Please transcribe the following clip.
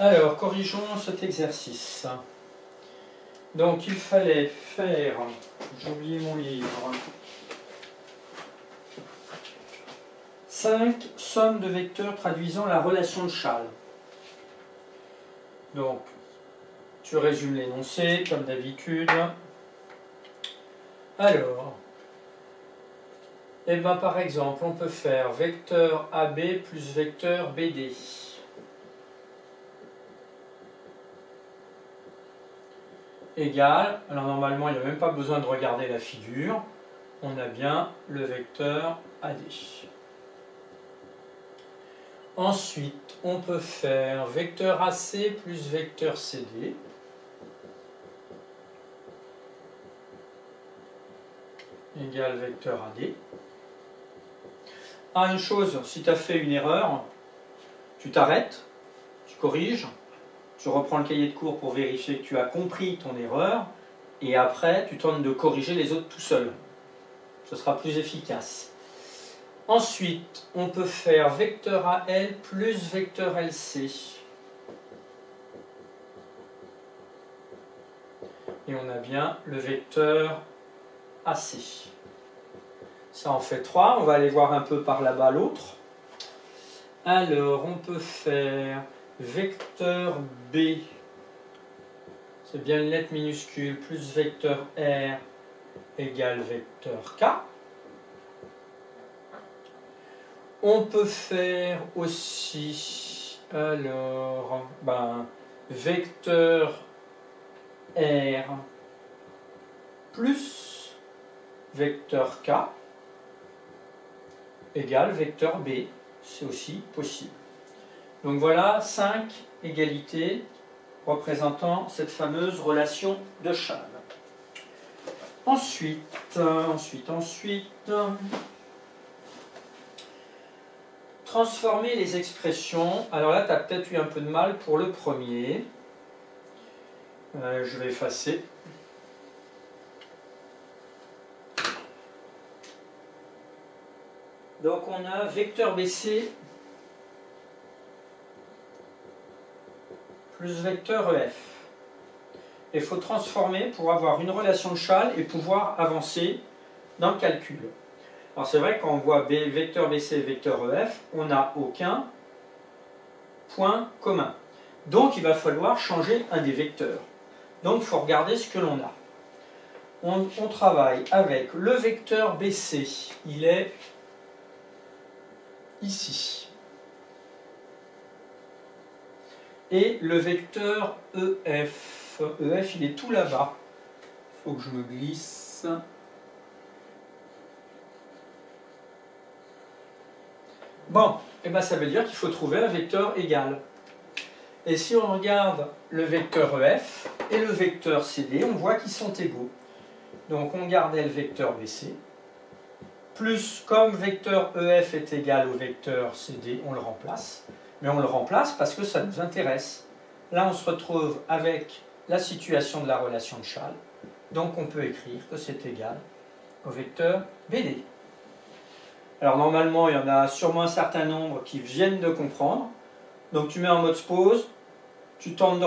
Alors, corrigeons cet exercice. Donc, il fallait faire, j'ai oublié mon livre, 5 sommes de vecteurs traduisant la relation de Schall. Donc, tu résumes l'énoncé, comme d'habitude. Alors, par exemple, on peut faire vecteur AB plus vecteur BD. Égal, alors normalement il n'y a même pas besoin de regarder la figure, on a bien le vecteur AD. Ensuite, on peut faire vecteur AC plus vecteur CD. Égal vecteur AD. Ah, une chose, si tu as fait une erreur, tu t'arrêtes, tu corriges, tu reprends le cahier de cours pour vérifier que tu as compris ton erreur, et après, tu tentes de corriger les autres tout seul. Ce sera plus efficace. Ensuite, on peut faire vecteur AL plus vecteur LC. Et on a bien le vecteur AC. Ça en fait 3. On va aller voir un peu par là-bas l'autre. Alors, on peut faire vecteur B. C'est bien une lettre minuscule, plus vecteur R égale vecteur K. On peut faire aussi, alors, vecteur R plus vecteur K égale vecteur B. C'est aussi possible. Donc voilà 5 égalités représentant cette fameuse relation de Schall. Ensuite, transformer les expressions. Alors là, tu as peut-être eu un peu de mal pour le premier. Je vais effacer. Donc on a vecteur BC plus vecteur EF. Il faut transformer pour avoir une relation de Schall et pouvoir avancer dans le calcul. Alors c'est vrai quand on voit vecteur BC et vecteur EF, on n'a aucun point commun. Donc il va falloir changer un des vecteurs. Donc il faut regarder ce que l'on a. On travaille avec le vecteur BC. Il est ici. Et le vecteur EF. EF, il est tout là-bas. Il faut que je me glisse. Bon, ça veut dire qu'il faut trouver un vecteur égal. Et si on regarde le vecteur EF et le vecteur CD, on voit qu'ils sont égaux. Donc on gardait le vecteur BC. Plus, comme vecteur EF est égal au vecteur CD, on le remplace. Mais on le remplace parce que ça nous intéresse. Là, on se retrouve avec la situation de la relation de Schall. Donc on peut écrire que c'est égal au vecteur BD. Alors normalement, il y en a sûrement un certain nombre qui viennent de comprendre. Donc tu mets en mode pause, tu tentes de